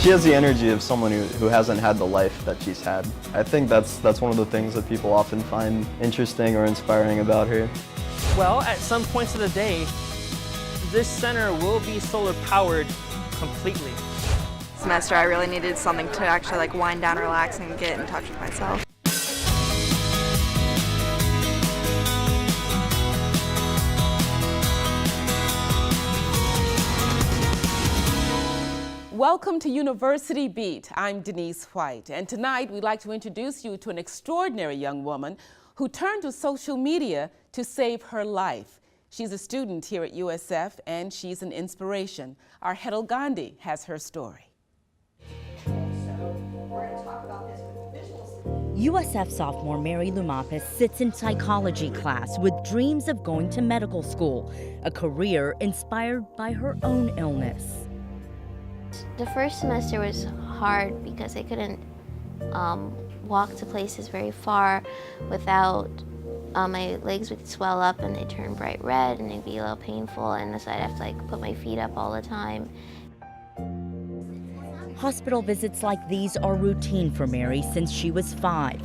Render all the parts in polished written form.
She has the energy of someone who hasn't had the life that she's had. I think that's one of the things that people often find interesting or inspiring about her. Well, at some points of the day, this center will be solar powered completely. Semester, I really needed something to actually like wind down, relax, and get in touch with myself. Welcome to University Beat. I'm Denise White, and tonight we'd like to introduce you to an extraordinary young woman who turned to social media to save her life. She's a student here at USF, and she's an inspiration. Our Harold Gandhi has her story. USF sophomore Mary Lou Moffat sits in psychology class with dreams of going to medical school, a career inspired by her illness illness. The first semester was hard because I couldn't walk to places very far without my legs would swell up and they'd turn bright red and it'd be a little painful, and so I'd have to like put my feet up all the time. Hospital visits like these are routine for Mary since she was 5.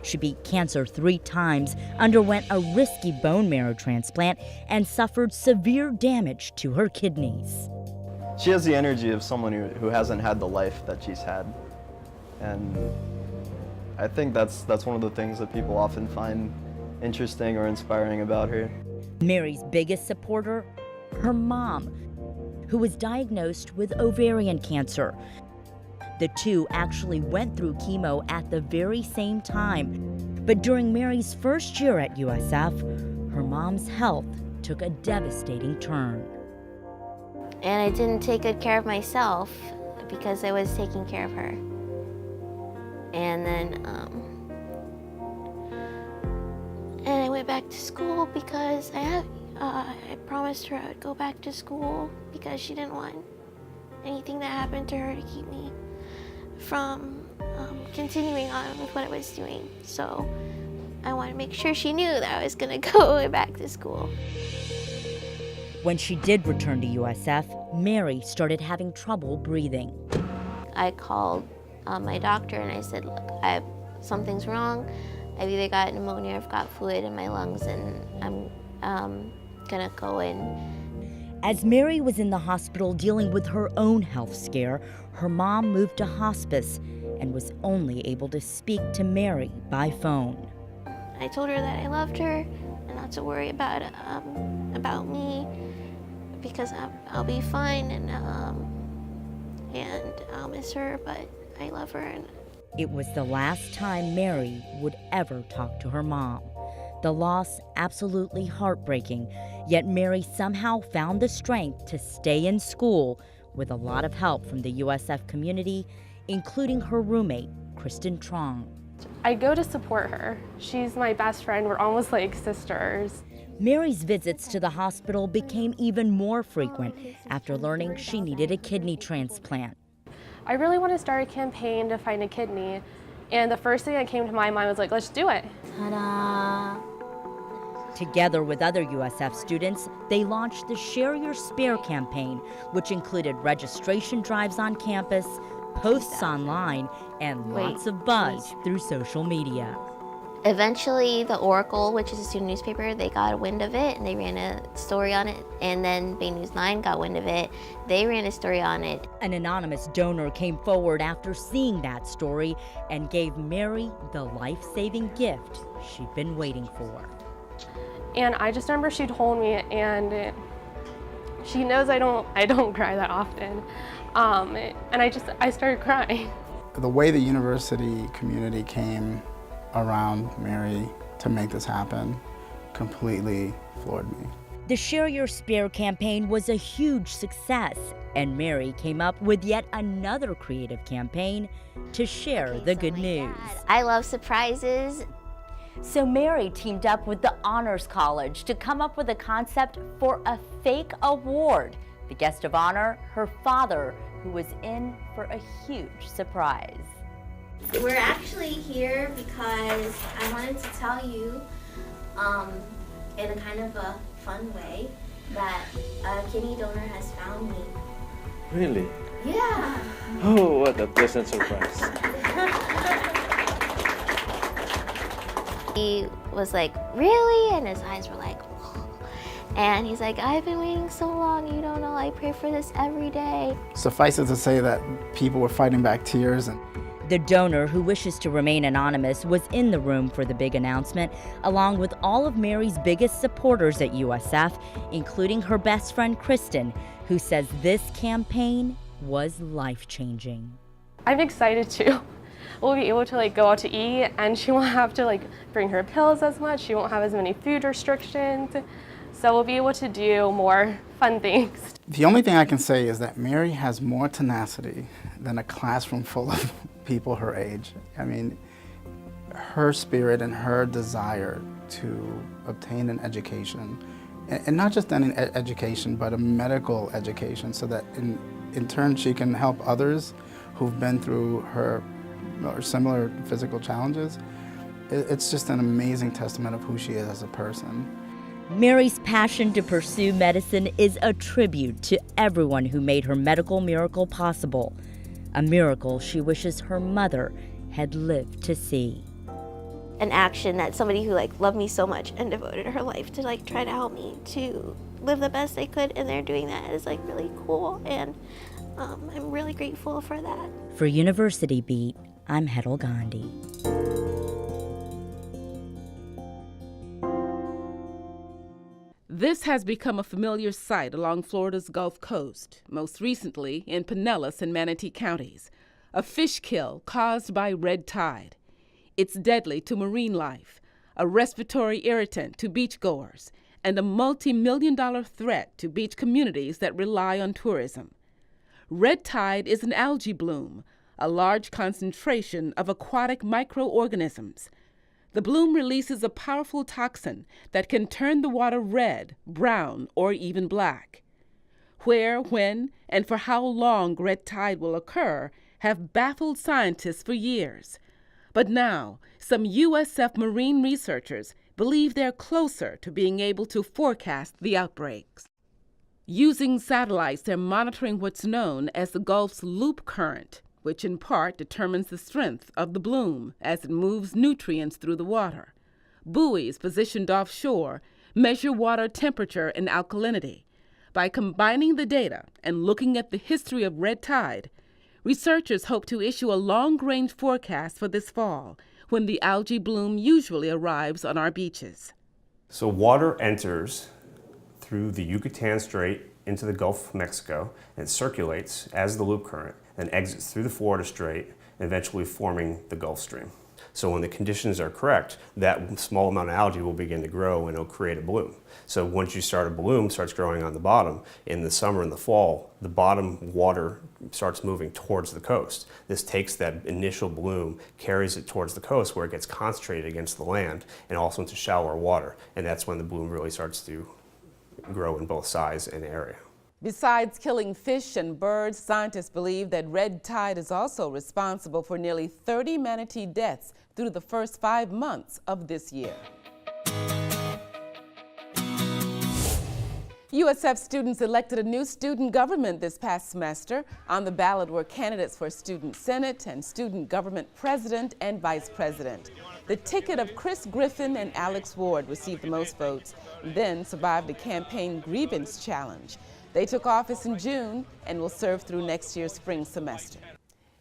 She beat cancer 3 times, underwent a risky bone marrow transplant, and suffered severe damage to her kidneys. She has the energy of someone who hasn't had the life that she's had. And I think that's one of the things that people often find interesting or inspiring about her. Mary's biggest supporter, her mom, who was diagnosed with ovarian cancer. The two actually went through chemo at the very same time. But during Mary's first year at USF, her mom's health took a devastating turn. And I didn't take good care of myself because I was taking care of her. And then and I went back to school because I promised her I would go back to school because she didn't want anything that happened to her to keep me from continuing on with what I was doing. So I wanted to make sure she knew that I was going to go back to school. When she did return to USF, Mary started having trouble breathing. I called my doctor and I said, look, something's wrong. I've either got pneumonia or I've got fluid in my lungs and I'm gonna go in. As Mary was in the hospital dealing with her own health scare, her mom moved to hospice and was only able to speak to Mary by phone. I told her that I loved her and not to worry about me because I'll be fine and I'll miss her, but I love her. And it was the last time Mary would ever talk to her mom. The loss absolutely heartbreaking, yet Mary somehow found the strength to stay in school with a lot of help from the USF community, including her roommate, Kristen Trong. I go to support her. She's my best friend. We're almost like sisters. Mary's visits to the hospital became even more frequent after learning she needed a kidney transplant. I really want to start a campaign to find a kidney, and the first thing that came to my mind was like, let's do it. Ta-da! Together with other USF students, they launched the Share Your Spare campaign, which included registration drives on campus, posts online, and lots of buzz through social media. eventually the Oracle, which is a student newspaper, they got a wind of it and they ran a story on it. And then Bay News 9 got wind of it. They ran a story on it. An anonymous donor came forward after seeing that story and gave Mary the life-saving gift she'd been waiting for. And I just remember she told me, and she knows I don't cry that often. And I started crying. The way the university community came around Mary to make this happen completely floored me. The Share Your Spare campaign was a huge success, and Mary came up with yet another creative campaign to share the good news. I love surprises. So Mary teamed up with the Honors College to come up with a concept for a fake award. The guest of honor, her father, who was in for a huge surprise. We're actually here because I wanted to tell you, in a kind of a fun way, that a kidney donor has found me. Really? Yeah. Oh, what a pleasant surprise. He was like, really? And his eyes were like, whoa. And he's like, I've been waiting so long, you don't know, I pray for this every day. Suffice it to say that people were fighting back tears. And The donor, who wishes to remain anonymous, was in the room for the big announcement, along with all of Mary's biggest supporters at USF, including her best friend Kristen, who says this campaign was life-changing. I'm excited too. We'll be able to go out to eat, and she won't have to bring her pills as much. She won't have as many food restrictions. So we'll be able to do more fun things. the only thing I can say is that Mary has more tenacity than a classroom full of people her age. I mean, her spirit and her desire to obtain an education, and not just an education, but a medical education, so that in turn she can help others who've been through her or similar physical challenges. It's just an amazing testament of who she is as a person. Mary's passion to pursue medicine is a tribute to everyone who made her medical miracle possible, a miracle she wishes her mother had lived to see. An action that somebody who loved me so much and devoted her life to try to help me to live the best they could, and they're doing that is really cool, and I'm really grateful for that. For University Beat, I'm Harold Gandhi. This has become a familiar sight along Florida's Gulf Coast, most recently in Pinellas and Manatee counties, a fish kill caused by red tide. It's deadly to marine life, a respiratory irritant to beachgoers, and a multi-million-dollar threat to beach communities that rely on tourism. Red tide is an algae bloom, a large concentration of aquatic microorganisms. The bloom releases a powerful toxin that can turn the water red, brown, or even black. Where, when, and for how long red tide will occur have baffled scientists for years. But now, some USF marine researchers believe they're closer to being able to forecast the outbreaks. Using satellites, they're monitoring what's known as the Gulf's loop current, which in part determines the strength of the bloom as it moves nutrients through the water. Buoys positioned offshore measure water temperature and alkalinity. By combining the data and looking at the history of red tide, researchers hope to issue a long-range forecast for this fall, when the algae bloom usually arrives on our beaches. So water enters through the Yucatan Strait into the Gulf of Mexico, and it circulates as the loop current, then exits through the Florida Strait, and eventually forming the Gulf Stream. So when the conditions are correct, that small amount of algae will begin to grow and it'll create a bloom. So once you start a bloom, starts growing on the bottom, in the summer and the fall, the bottom water starts moving towards the coast. This takes that initial bloom, carries it towards the coast where it gets concentrated against the land and also into shallower water. And that's when the bloom really starts to grow in both size and area. Besides killing fish and birds, scientists believe that red tide is also responsible for nearly 30 manatee deaths through the first 5 months of this year. USF students elected a new student government this past semester. On the ballot were candidates for Student Senate and Student Government President and Vice President. The ticket of Chris Griffin and Alex Ward received the most votes, then survived a campaign grievance challenge. They took office in June and will serve through next year's spring semester.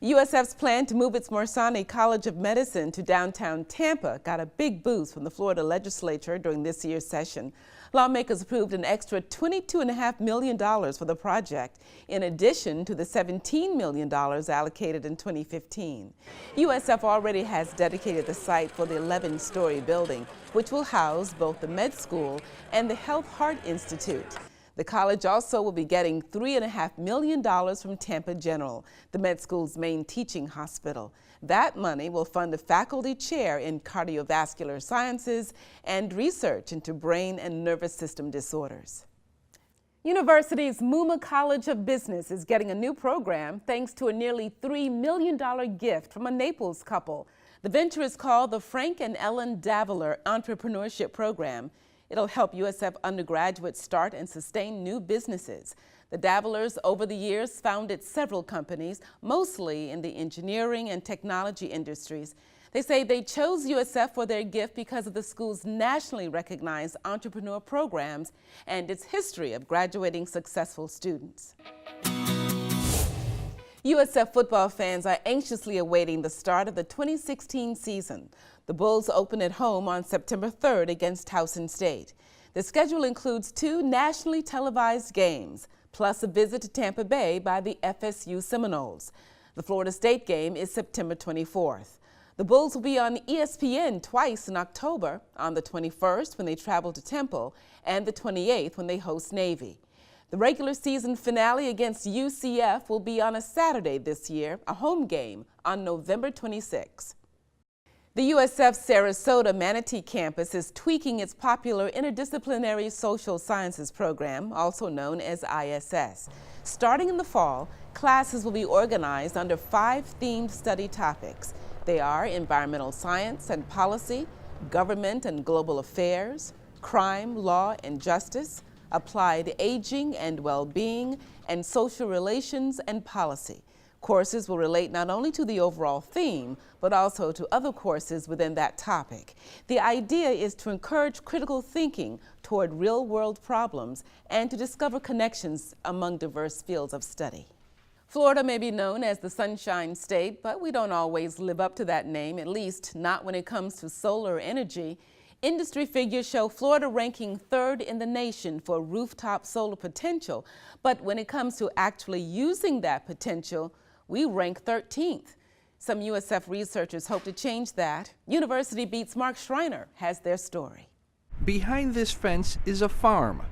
USF's plan to move its Morsani College of Medicine to downtown Tampa got a big boost from the Florida legislature during this year's session. Lawmakers approved an extra $22.5 million for the project, in addition to the $17 million allocated in 2015. USF already has dedicated the site for the 11-story building, which will house both the med school and the Health Heart Institute. The college also will be getting $3.5 million from Tampa General, the med school's main teaching hospital. That money will fund a faculty chair in cardiovascular sciences and research into brain and nervous system disorders. University's Muma College of Business is getting a new program thanks to a nearly $3 million gift from a Naples couple. The venture is called the Frank and Ellen Daviler Entrepreneurship Program. It'll help USF undergraduates start and sustain new businesses. The Dabblers over the years founded several companies, mostly in the engineering and technology industries. They say they chose USF for their gift because of the school's nationally recognized entrepreneur programs and its history of graduating successful students. USF football fans are anxiously awaiting the start of the 2016 season. The Bulls open at home on September 3rd against Towson State. The schedule includes 2 nationally televised games, plus a visit to Tampa Bay by the FSU Seminoles. The Florida State game is September 24th. The Bulls will be on ESPN twice in October, on the 21st when they travel to Temple and the 28th when they host Navy. The regular season finale against UCF will be on a Saturday this year, a home game on November 26. The USF Sarasota Manatee campus is tweaking its popular interdisciplinary social sciences program, also known as ISS. Starting in the fall, classes will be organized under 5 themed study topics. They are environmental science and policy, government and global affairs, crime, law, and justice, applied aging and well-being, and social relations and policy. Courses will relate not only to the overall theme, but also to other courses within that topic. The idea is to encourage critical thinking toward real-world problems and to discover connections among diverse fields of study. Florida may be known as the Sunshine State, but we don't always live up to that name, at least not when it comes to solar energy. Industry figures show Florida ranking 3rd in the nation for rooftop solar potential, but when it comes to actually using that potential, we rank 13th. Some USF researchers hope to change that. University Beat's Mark Schreiner has their story. Behind this fence is a farm,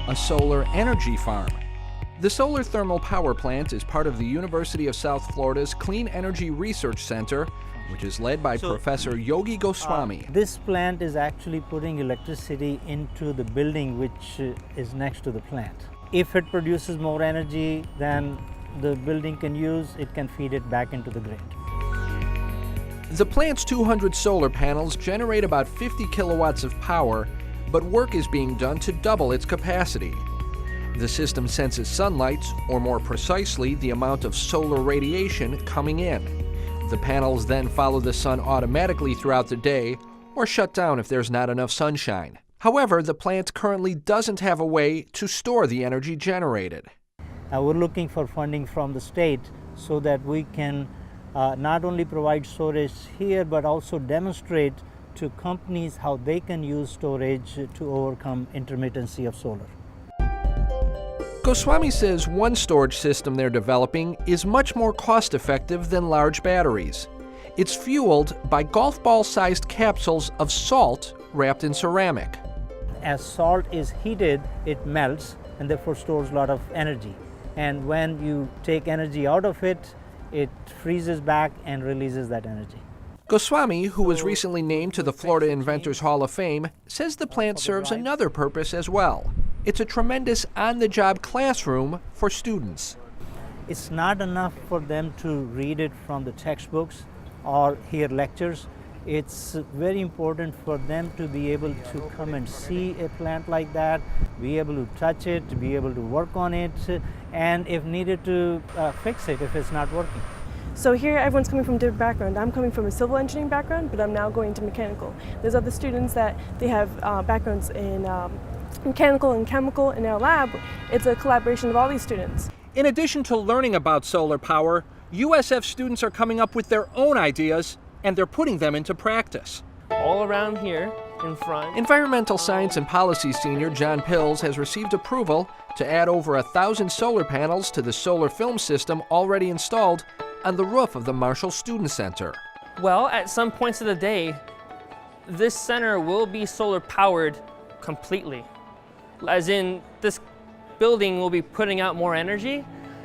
a solar energy farm. The solar thermal power plant is part of the University of South Florida's Clean Energy Research Center, which is led by Professor Yogi Goswami. This plant is actually putting electricity into the building which is next to the plant. If it produces more energy than the building can use, it can feed it back into the grid. The plant's 200 solar panels generate about 50 kilowatts of power, but work is being done to double its capacity. The system senses sunlight, or more precisely, the amount of solar radiation coming in. The panels then follow the sun automatically throughout the day, or shut down if there's not enough sunshine. However, the plant currently doesn't have a way to store the energy generated. We're looking for funding from the state so that we can not only provide storage here, but also demonstrate to companies how they can use storage to overcome intermittency of solar. Goswami says one storage system they're developing is much more cost-effective than large batteries. It's fueled by golf ball-sized capsules of salt wrapped in ceramic. As salt is heated, it melts and therefore stores a lot of energy. And when you take energy out of it, it freezes back and releases that energy. Goswami, who was recently named to the Florida Inventors Hall of Fame, says the plant serves another purpose as well. It's a tremendous on-the-job classroom for students. It's not enough for them to read it from the textbooks or hear lectures. It's very important for them to be able to come and see a plant like that, be able to touch it, to be able to work on it, and if needed to fix it if it's not working. So here everyone's coming from a different background. I'm coming from a civil engineering background, but I'm now going to mechanical. There's other students that they have backgrounds in mechanical and chemical. In our lab, it's a collaboration of all these students. In addition to learning about solar power, USF students are coming up with their own ideas, and they're putting them into practice. All around here in front. Environmental Science and Policy senior John Pills has received approval to add over 1,000 solar panels to the solar film system already installed on the roof of the Marshall Student Center. Well, at some points of the day, this center will be solar powered completely. As in, this building will be putting out more energy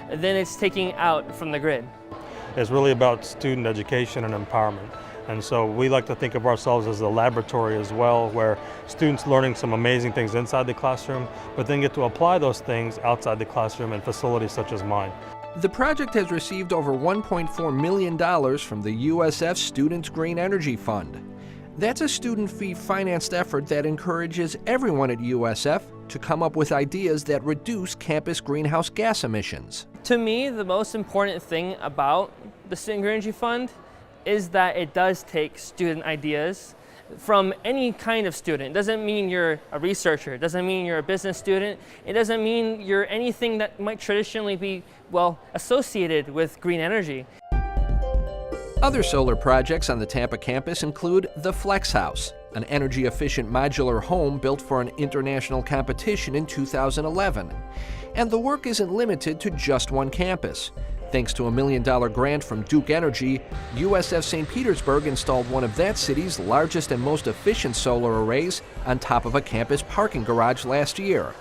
than it's taking out from the grid. It's really about student education and empowerment. And so we like to think of ourselves as a laboratory as well, where students learning some amazing things inside the classroom, but then get to apply those things outside the classroom in facilities such as mine. The project has received over $1.4 million from the USF Students' Green Energy Fund. That's a student fee-financed effort that encourages everyone at USF to come up with ideas that reduce campus greenhouse gas emissions. To me, the most important thing about the Student Green Energy Fund is that it does take student ideas from any kind of student. It doesn't mean you're a researcher, it doesn't mean you're a business student, it doesn't mean you're anything that might traditionally be, well, associated with green energy. Other solar projects on the Tampa campus include the Flex House, an energy-efficient modular home built for an international competition in 2011. And the work isn't limited to just one campus. Thanks to a $1 million grant from Duke Energy, USF St. Petersburg installed one of that city's largest and most efficient solar arrays on top of a campus parking garage last year.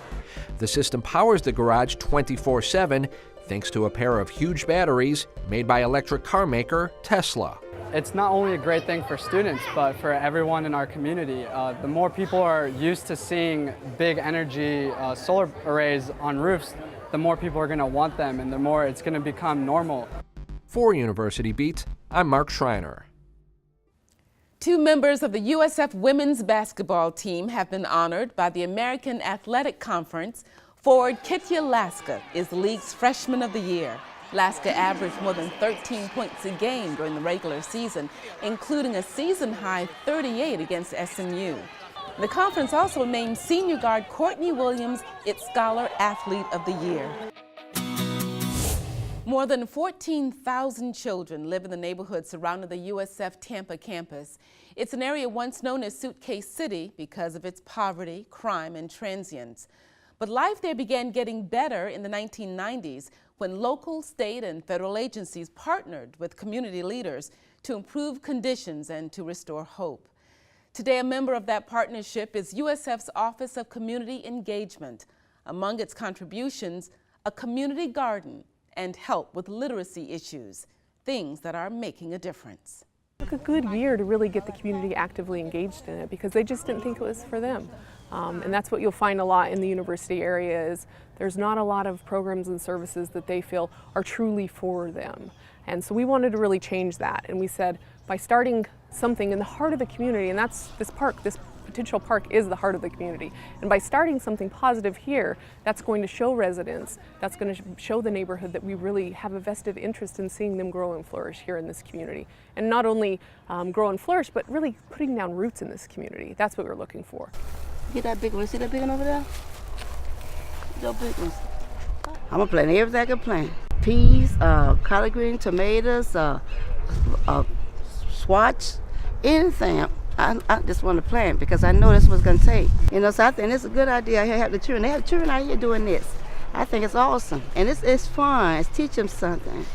The system powers the garage 24/7 thanks to a pair of huge batteries made by electric car maker Tesla. It's not only a great thing for students, but for everyone in our community. The more people are used to seeing big energy solar arrays on roofs, the more people are going to want them and the more it's going to become normal. For University Beat, I'm Mark Schreiner. 2 members of the USF women's basketball team have been honored by the American Athletic Conference. Forward Kitya Laska is the league's Freshman of the Year. Laska averaged more than 13 points a game during the regular season, including a season-high 38 against SMU. The conference also named senior guard Courtney Williams its Scholar Athlete of the Year. More than 14,000 children live in the neighborhood surrounding the USF Tampa campus. It's an area once known as Suitcase City because of its poverty, crime, and transience. But life there began getting better in the 1990s when local, state, and federal agencies partnered with community leaders to improve conditions and to restore hope. Today, a member of that partnership is USF's Office of Community Engagement. Among its contributions, a community garden and help with literacy issues, things that are making a difference. It took a good year to really get the community actively engaged in it because they just didn't think it was for them. And that's what you'll find a lot in the university area is there's not a lot of programs and services that they feel are truly for them. And so we wanted to really change that. And we said by starting something in the heart of the community, and that's this park, this potential park is the heart of the community. And by starting something positive here, that's going to show residents, that's going to show the neighborhood that we really have a vested interest in seeing them grow and flourish here in this community. And not only grow and flourish, but really putting down roots in this community. That's what we're looking for. Get that big one. See that big one over there? Those big ones. I'm gonna plant everything I can plant. Peas, collard green, tomatoes, swatch, anything. I just want to plant because I know that's what it's gonna take. You know, so I think it's a good idea. I have the children. They have children out here doing this. I think it's awesome. And it's fun. It's teach them something.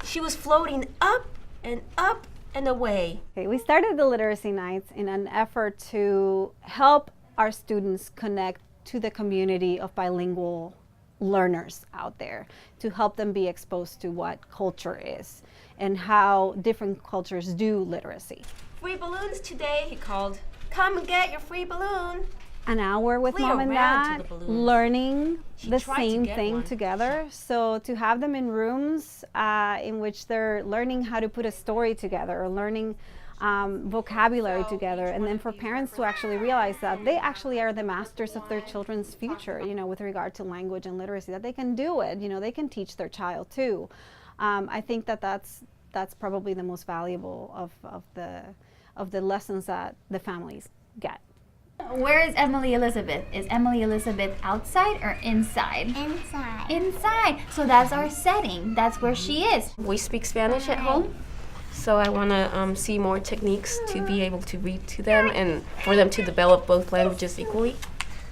She was floating up and away. Okay, we started the Literacy Nights in an effort to help our students connect to the community of bilingual learners out there, to help them be exposed to what culture is and how different cultures do literacy. Free balloons today, he called. Come and get your free balloon. An hour with Mom and Dad, learning the same thing together. So to have them in rooms in which they're learning how to put a story together, or learning vocabulary together, and then for parents to actually realize that they actually are the masters of their children's future, you know, with regard to language and literacy, that they can do it, you know, they can teach their child too. I think that that's probably the most valuable of the lessons that the families get. Where is Emily Elizabeth? Is Emily Elizabeth outside or inside? Inside. Inside. So that's our setting. That's where she is. We speak Spanish at home, so I want to see more techniques to be able to read to them and for them to develop both languages equally.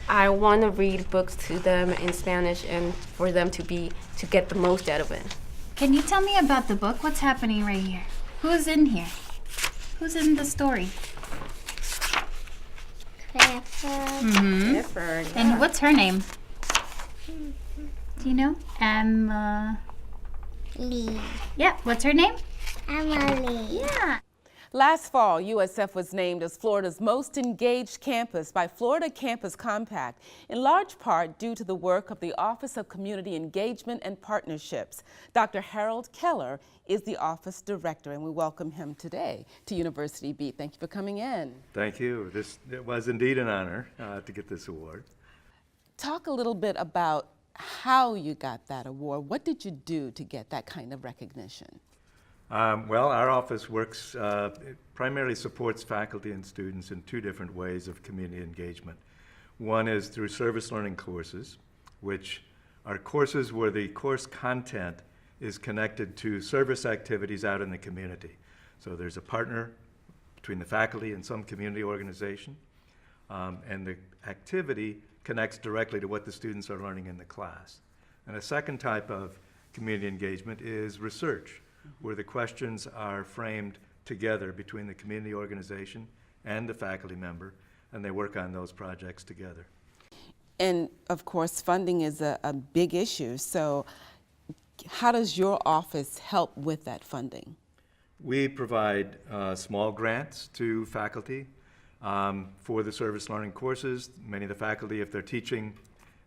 I want to read books to them in Spanish and for them to get the most out of it. Can you tell me about the book? What's happening right here? Who's in here? Who's in the story? Clifford. Clifford. And what's her name? Do you know? Lee. Yeah, what's her name? Emily. Yeah. Last fall, USF was named as Florida's most engaged campus by Florida Campus Compact, in large part due to the work of the Office of Community Engagement and Partnerships. Dr. Harold Keller is the office director, and we welcome him today to University Beat. Thank you for coming in. Thank you. It was indeed an honor to get this award. Talk a little bit about how you got that award. What did you do to get that kind of recognition? Well, our office works, primarily supports faculty and students in two different ways of community engagement. One is through service learning courses, which are courses where the course content is connected to service activities out in the community. So there's a partner between the faculty and some community organization, and the activity connects directly to what the students are learning in the class. And a second type of community engagement is research, where the questions are framed together between the community organization and the faculty member, and they work on those projects together. And of course, funding is a big issue, so how does your office help with that funding? We provide small grants to faculty for the service learning courses. Many of the faculty, if they're teaching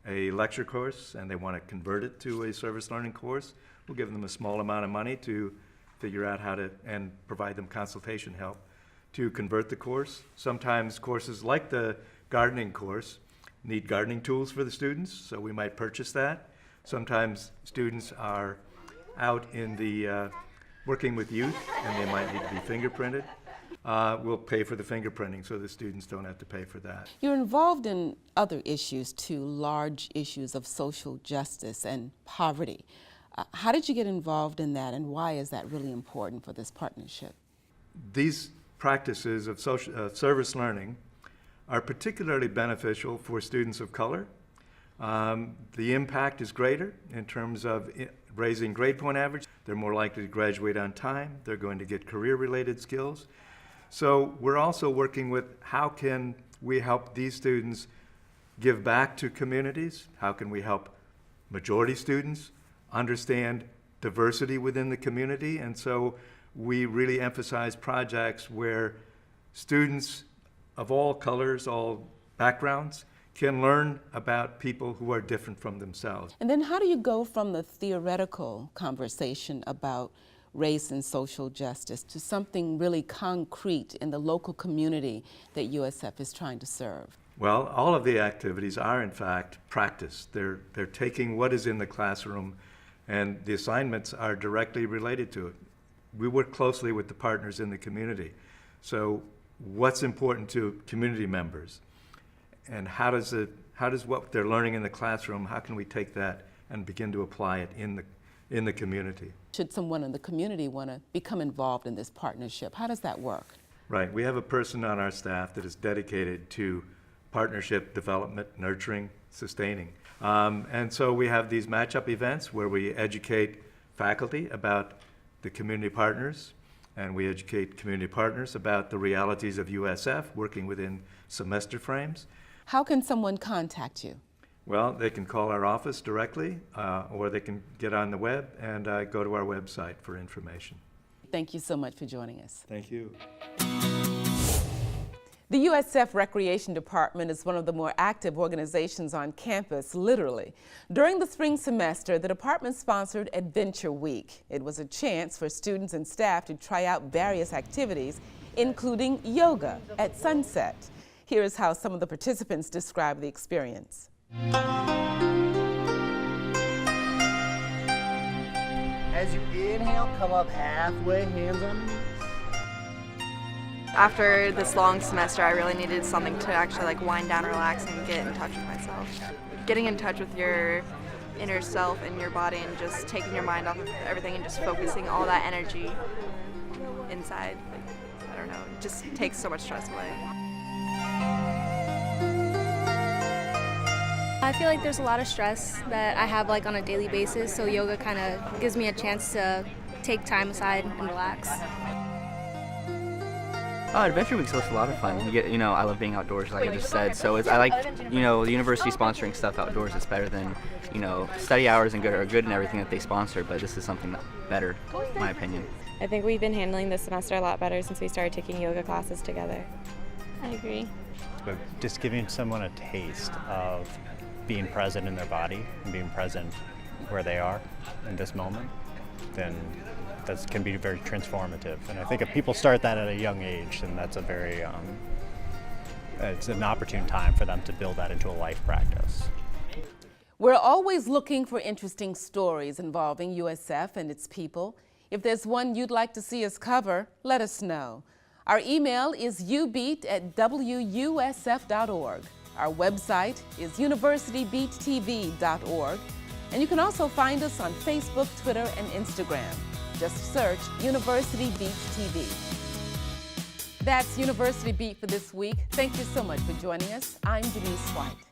a lecture course and they want to convert it to a service learning course, we'll give them a small amount of money to figure out how to, and provide them consultation help to convert the course. Sometimes courses like the gardening course need gardening tools for the students, so we might purchase that. Sometimes students are out in the working with youth and they might need to be fingerprinted. We'll pay for the fingerprinting so the students don't have to pay for that. You're involved in other issues too, large issues of social justice and poverty. How did you get involved in that, and why is that really important for this partnership? These practices of service learning are particularly beneficial for students of color. The impact is greater in terms of raising grade point average. They're more likely to graduate on time. They're going to get career-related skills. So we're also working with how can we help these students give back to communities? How can we help majority students understand diversity within the community? And so we really emphasize projects where students of all colors, all backgrounds, can learn about people who are different from themselves. And then how do you go from the theoretical conversation about race and social justice to something really concrete in the local community that USF is trying to serve? Well, all of the activities are in fact practice. They're taking what is in the classroom, and the assignments are directly related to it. We work closely with the partners in the community. So what's important to community members? And how does what they're learning in the classroom, how can we take that and begin to apply it in the community? Should someone in the community want to become involved in this partnership, how does that work? Right, we have a person on our staff that is dedicated to partnership development, nurturing, sustaining. And so we have these match-up events where we educate faculty about the community partners, and we educate community partners about the realities of USF, working within semester frames. How can someone contact you? Well, they can call our office directly, or they can get on the web and go to our website for information. Thank you so much for joining us. Thank you. The USF Recreation Department is one of the more active organizations on campus, literally. During the spring semester, the department sponsored Adventure Week. It was a chance for students and staff to try out various activities, including yoga at sunset. Here is how some of the participants described the experience. As you inhale, come up halfway, hands on your knees. After this long semester, I really needed something to actually like wind down, relax, and get in touch with myself. Getting in touch with your inner self and your body and just taking your mind off of everything and just focusing all that energy inside. Like, I don't know, it just takes so much stress away. I feel like there's a lot of stress that I have like on a daily basis, so yoga kind of gives me a chance to take time aside and relax. Adventure Week's a lot of fun. You get, I love being outdoors, like I just said. So I like, the university sponsoring stuff outdoors. It's better than, study hours are good and everything that they sponsor. But this is something better, in my opinion. I think we've been handling this semester a lot better since we started taking yoga classes together. I agree. But just giving someone a taste of being present in their body and being present where they are in this moment, then that can be very transformative. And I think if people start that at a young age, then that's a very, it's an opportune time for them to build that into a life practice. We're always looking for interesting stories involving USF and its people. If there's one you'd like to see us cover, let us know. Our email is ubeat@wusf.org. Our website is universitybeattv.org. And you can also find us on Facebook, Twitter, and Instagram. Just search University Beat TV. That's University Beat for this week. Thank you so much for joining us. I'm Denise White.